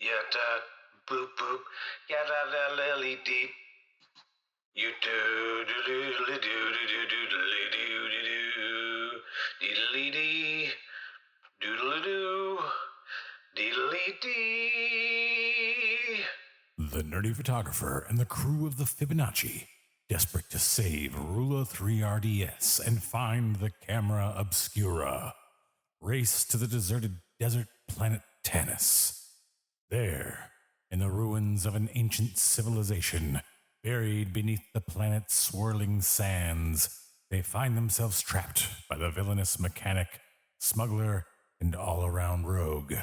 Yada boop boop. Yada da lily deep. You do do do do do do do do do do diddly dee doodly doo diddly dee. The nerdy photographer and the crew of the Fibonacci, desperate to save Rula 3RDS and find the Camera Obscura, race to the deserted desert planet Tanis. There, in the ruins of an ancient civilization, buried beneath the planet's swirling sands, they find themselves trapped by the villainous mechanic, smuggler, and all-around rogue,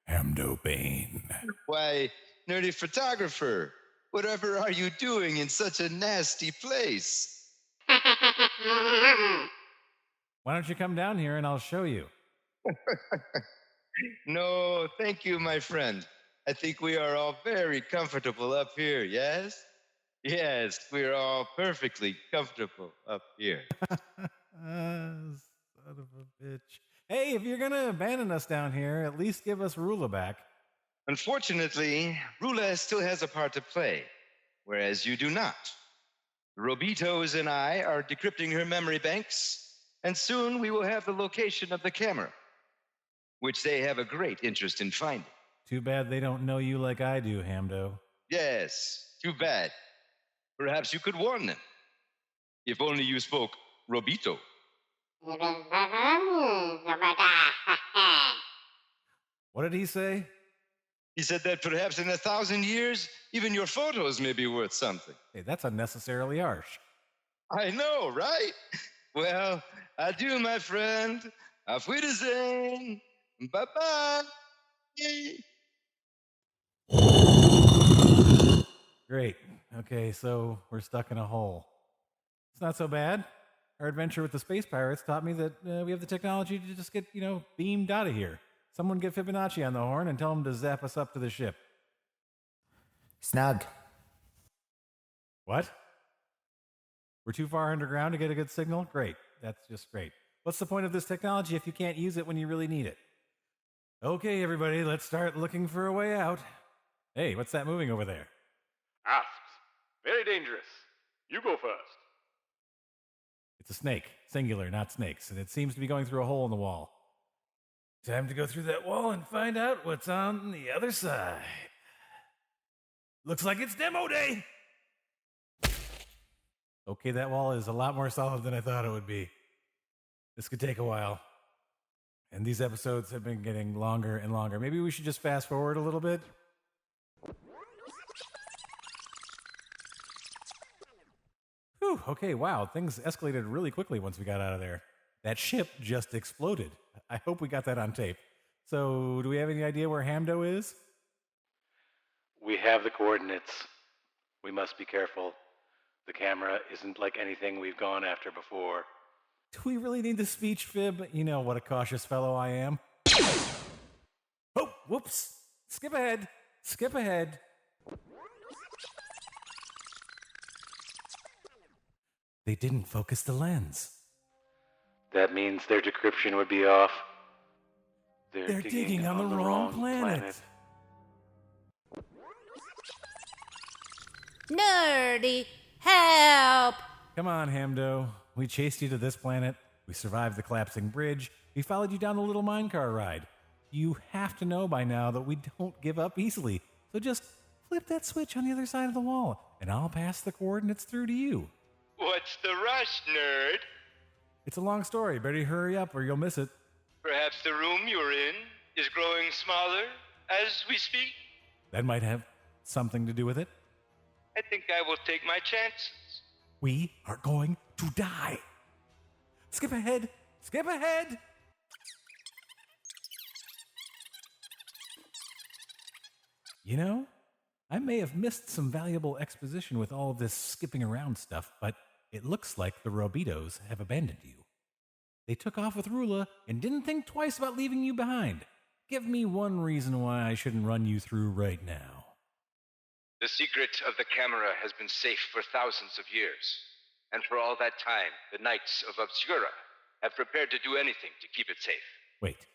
Hamdo Bane. Why, nerdy photographer, whatever are you doing in such a nasty place? Why don't you come down here and I'll show you? No, thank you, my friend. I think we are all very comfortable up here, yes? Yes, we are all perfectly comfortable up here. Son of a bitch. Hey, if you're gonna abandon us down here, at least give us Rula back. Unfortunately, Rula still has a part to play, whereas you do not. Robitos and I are decrypting her memory banks, and soon we will have the location of the camera, which they have a great interest in finding. Too bad they don't know you like I do, Hamdo. Yes, too bad. Perhaps you could warn them. If only you spoke Robito. What did he say? He said that perhaps in 1,000 years, even your photos may be worth something. Hey, that's unnecessarily harsh. I know, right? Well, adieu, my friend. Auf Wiedersehen. Bye-bye. Great. Okay, so we're stuck in a hole. It's not so bad. Our adventure with the space pirates taught me that we have the technology to just get, beamed out of here. Someone get Fibonacci on the horn and tell him to zap us up to the ship. Snug. What? We're too far underground to get a good signal? Great. That's just great. What's the point of this technology if you can't use it when you really need it? Okay, everybody, let's start looking for a way out. Hey, what's that moving over there? Asps. Very dangerous. You go first. It's a snake. Singular, not snakes. And it seems to be going through a hole in the wall. Time to go through that wall and find out what's on the other side. Looks like it's demo day! Okay, that wall is a lot more solid than I thought it would be. This could take a while. And these episodes have been getting longer and longer. Maybe we should just fast forward a little bit? Whew, okay, wow. Things escalated really quickly once we got out of there. That ship just exploded. I hope we got that on tape. So, do we have any idea where Hamdo is? We have the coordinates. We must be careful. The camera isn't like anything we've gone after before. Do we really need the speech fib? You know what a cautious fellow I am. Oh, whoops. Skip ahead. Skip ahead. They didn't focus the lens. That means their decryption would be off. They're digging on the wrong planet. Nerdy, help! Come on, Hamdo. We chased you to this planet. We survived the collapsing bridge. We followed you down the little minecar ride. You have to know by now that we don't give up easily. So just flip that switch on the other side of the wall, and I'll pass the coordinates through to you. What's the rush, nerd? It's a long story. Better hurry up or you'll miss it. Perhaps the room you're in is growing smaller as we speak? That might have something to do with it. I think I will take my chances. We are going to die. Skip ahead. Skip ahead. You know, I may have missed some valuable exposition with all this skipping around stuff, but it looks like the Robitos have abandoned you. They took off with Rula and didn't think twice about leaving you behind. Give me one reason why I shouldn't run you through right now. The secret of the camera has been safe for thousands of years. And for all that time, the Knights of Obscura have prepared to do anything to keep it safe. Wait,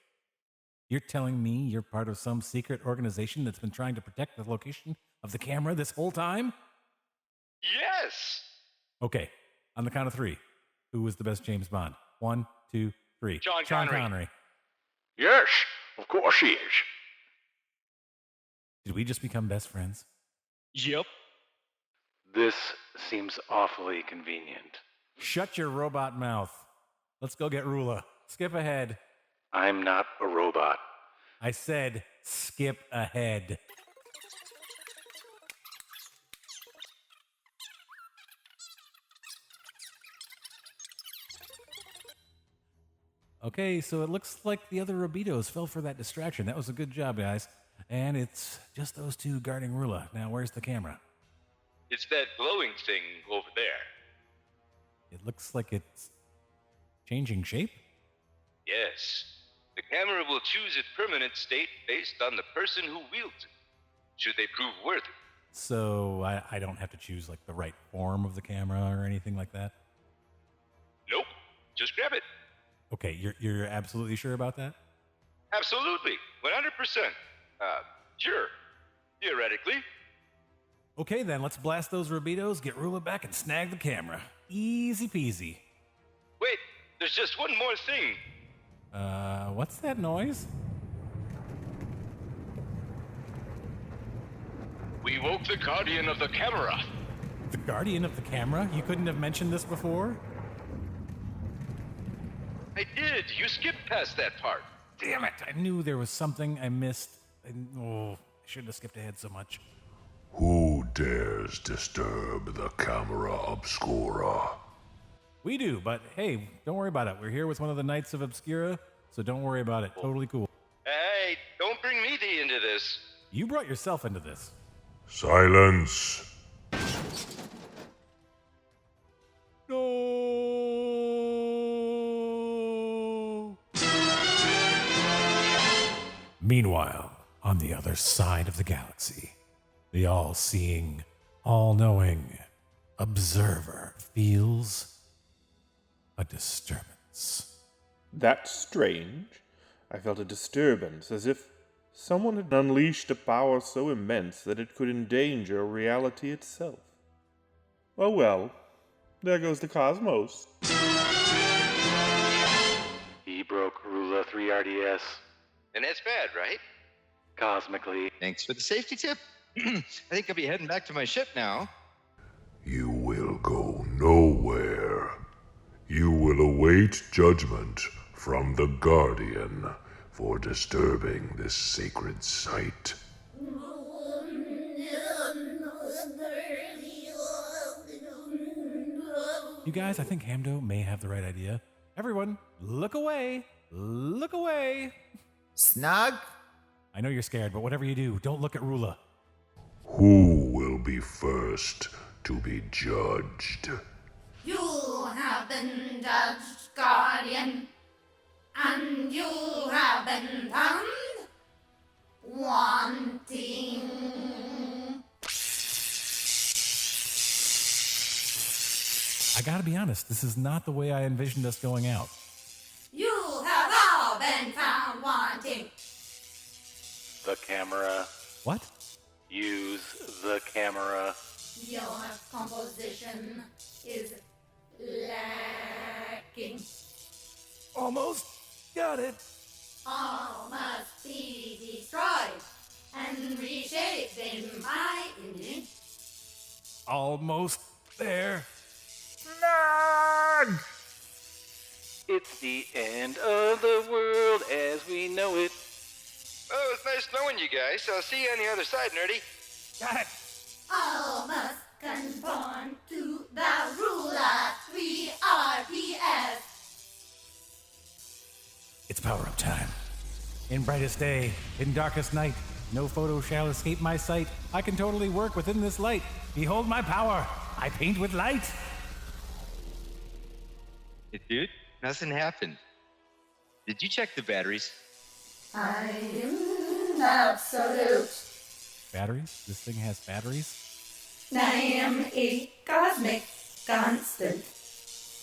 You're telling me you're part of some secret organization that's been trying to protect the location of the camera this whole time? Yes! Okay, on the count of three, who was the best James Bond? 1, 2, 3. Sean Connery. Yes, of course he is. Did we just become best friends? Yep. This seems awfully convenient. Shut your robot mouth. Let's go get Rula. Skip ahead. I'm not a robot. I said skip ahead. Okay, so it looks like the other Robitos fell for that distraction. That was a good job, guys. And it's just those two guarding Rula. Now, where's the camera? It's that glowing thing over there. It looks like it's changing shape. Yes. The camera will choose its permanent state based on the person who wields it, should they prove worthy. So I don't have to choose like the right form of the camera or anything like that? Nope. Just grab it. Okay, you're absolutely sure about that? Absolutely. 100%. Sure. Theoretically. Okay, then let's blast those Robitos, get Rula back, and snag the camera. Easy peasy. Wait, there's just one more thing. What's that noise? We woke the guardian of the camera. The guardian of the camera? You couldn't have mentioned this before? I did. You skipped past that part. Damn it! I knew there was something I missed. I shouldn't have skipped ahead so much. Who dares disturb the Camera Obscura? We do, but hey, don't worry about it. We're here with one of the Knights of Obscura, so don't worry about it. Totally cool. Hey, don't bring me into this. You brought yourself into this. Silence. No! Meanwhile, on the other side of the galaxy, the all-seeing, all-knowing observer feels a disturbance. That's strange. I felt a disturbance, as if someone had unleashed a power so immense that it could endanger reality itself. Oh well, there goes the cosmos. He broke Rula 3RDS And that's bad, right? cosmically. Thanks for the safety tip. I think I'll be heading back to my ship now. You will go nowhere. You will await judgment from the Guardian for disturbing this sacred site. You guys, I think Hamdo may have the right idea. Everyone, look away! Look away! Snug? I know you're scared, but whatever you do, don't look at Rula. Who will be first to be judged? You have been judged, Guardian, and you have been found wanting. I gotta be honest, this is not the way I envisioned us going out. You have all been found wanting. The camera. What? Use the camera. Your composition is lacking. Almost got it. All must be destroyed and reshaped in my image. Almost there. It's the end of the world as we know it. Oh, it's nice knowing you guys. I'll see you on the other side, nerdy. Got it. All must conform to the ruler 3RPS. It's power-up time. In brightest day, in darkest night, no photo shall escape my sight. I can totally work within this light. Behold my power. I paint with light. Hey, dude, nothing happened. Did you check the batteries? I am absolute. Batteries? This thing has batteries? I am a cosmic constant.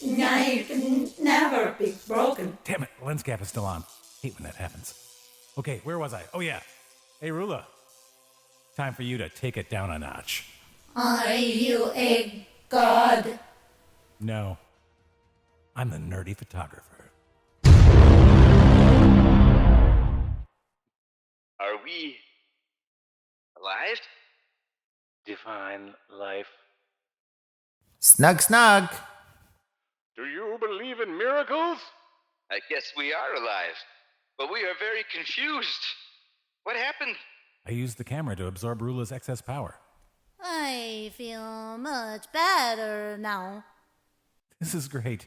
I can never be broken. Damn it, the lens cap is still on. Hate when that happens. Okay, where was I? Oh, yeah. Hey, Rula. Time for you to take it down a notch. Are you a god? No. I'm the nerdy photographer. Are we alive? Define life. Snug, snug. Do you believe in miracles? I guess we are alive, but we are very confused. What happened? I used the camera to absorb Rula's excess power. I feel much better now. This is great.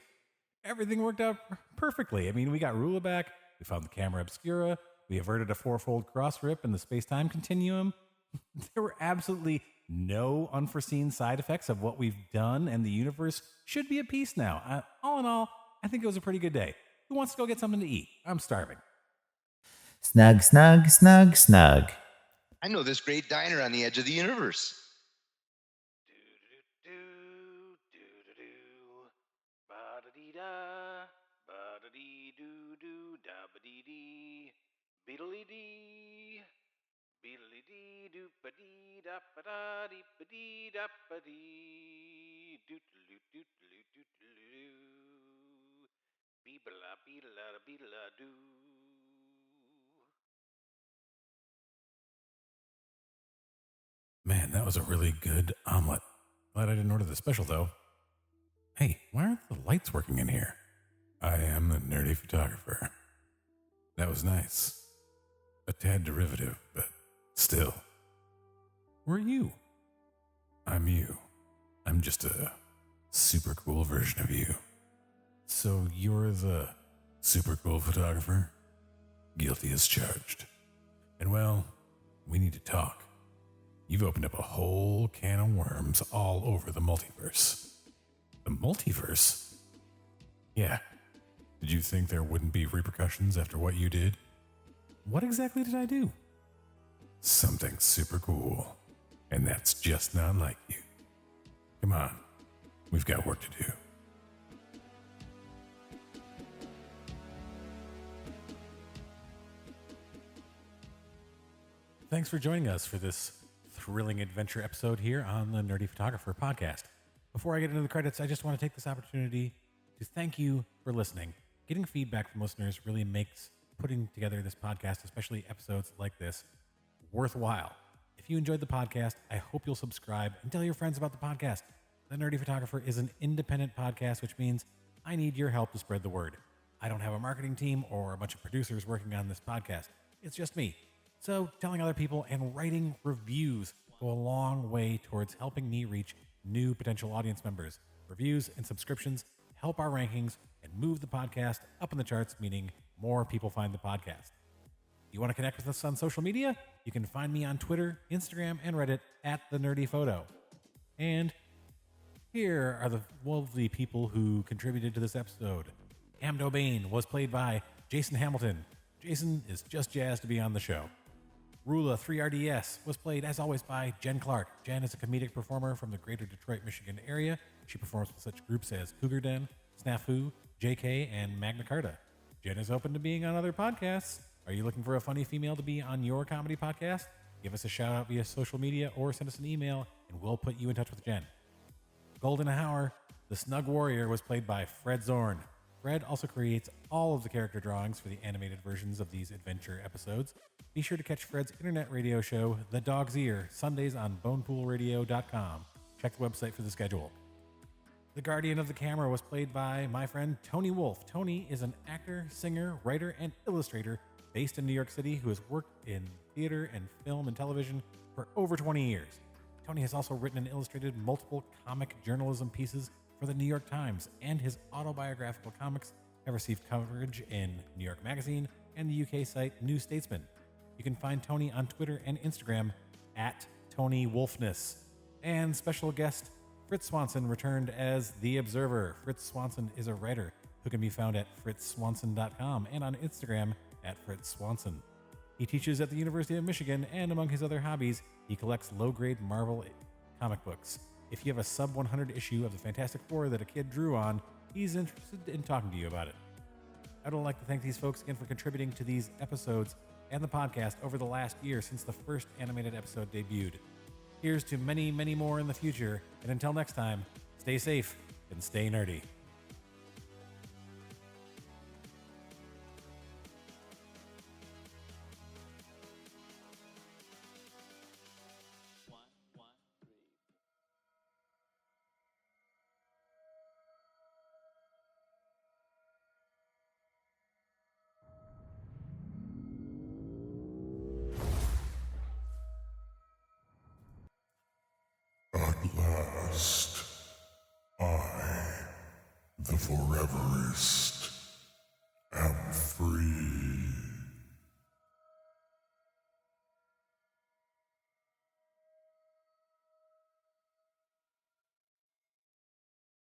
Everything worked out perfectly. I mean, we got Rula back, we found the Camera Obscura, we averted a fourfold cross rip in the space-time continuum. There were absolutely no unforeseen side effects of what we've done, and the universe should be at peace now. All in all, I think it was a pretty good day. Who wants to go get something to eat? I'm starving. Snug, snug, snug, snug. I know this great diner on the edge of the universe. Ba-da-dee-da, ba-da-dee-doo-doo, da-ba-dee-dee, beedly-dee, beedly-dee, doo-ba-dee-da-ba-da-dee-ba-dee, da-ba-dee, doodle-doo-doodle-doo-doodle-doo, beebla-beedla-beedla-doo. Man, that was a really good omelet. Glad I didn't order the special, though. Hey, why aren't the lights working in here? I am the nerdy photographer. That was nice. A tad derivative, but still. Who are you? I'm you. I'm just a super cool version of you. So you're the super cool photographer? Guilty as charged. And well, we need to talk. You've opened up a whole can of worms all over the multiverse. The multiverse? Yeah. Did you think there wouldn't be repercussions after what you did? What exactly did I do? Something super cool. And that's just not like you. Come on. We've got work to do. Thanks for joining us for this thrilling adventure episode here on the Nerdy Photographer podcast. Before I get into the credits, I just want to take this opportunity to thank you for listening. Getting feedback from listeners really makes putting together this podcast, especially episodes like this, worthwhile. If you enjoyed the podcast, I hope you'll subscribe and tell your friends about the podcast. The Nerdy Photographer is an independent podcast, which means I need your help to spread the word. I don't have a marketing team or a bunch of producers working on this podcast. It's just me. So telling other people and writing reviews go a long way towards helping me reach new potential audience members. Reviews and subscriptions help our rankings and move the podcast up in the charts, meaning more people find the podcast. You want to connect with us on social media? You can find me on Twitter, Instagram, and Reddit at The Nerdy Photo. And here are the lovely people who contributed to this episode. Amdo Bain was played by Jason Hamilton. Jason is just jazzed to be on the show. Rula 3RDS was played, as always, by Jen Clark. Jen is a comedic performer from the greater Detroit, Michigan area. She performs with such groups as Cougar Den, Snafu, JK, and Magna Carta. Jen is open to being on other podcasts. Are you looking for a funny female to be on your comedy podcast? Give us a shout out via social media or send us an email and we'll put you in touch with Jen. Golden Hour, the Snug Warrior, was played by Fred Zorn. Fred also creates all of the character drawings for the animated versions of these adventure episodes. Be sure to catch Fred's internet radio show, The Dog's Ear, Sundays on bonepoolradio.com. Check the website for the schedule. The Guardian of the Camera was played by my friend Tony Wolf. Tony is an actor, singer, writer, and illustrator based in New York City who has worked in theater and film and television for over 20 years. Tony has also written and illustrated multiple comic journalism pieces for the New York Times, and his autobiographical comics have received coverage in New York Magazine and the UK site New Statesman. You can find Tony on Twitter and Instagram at Tony Wolfness. And special guest Fritz Swanson returned as The Observer. Fritz Swanson is a writer who can be found at fritzswanson.com and on Instagram at Fritz Swanson. He teaches at the University of Michigan, and among his other hobbies, he collects low-grade Marvel comic books. If you have a sub-100 issue of the Fantastic Four that a kid drew on, he's interested in talking to you about it. I'd like to thank these folks again for contributing to these episodes. and the podcast over the last year since the first animated episode debuted. Here's to many, many more in the future, and until next time, stay safe and stay nerdy. At last, I, the Forever is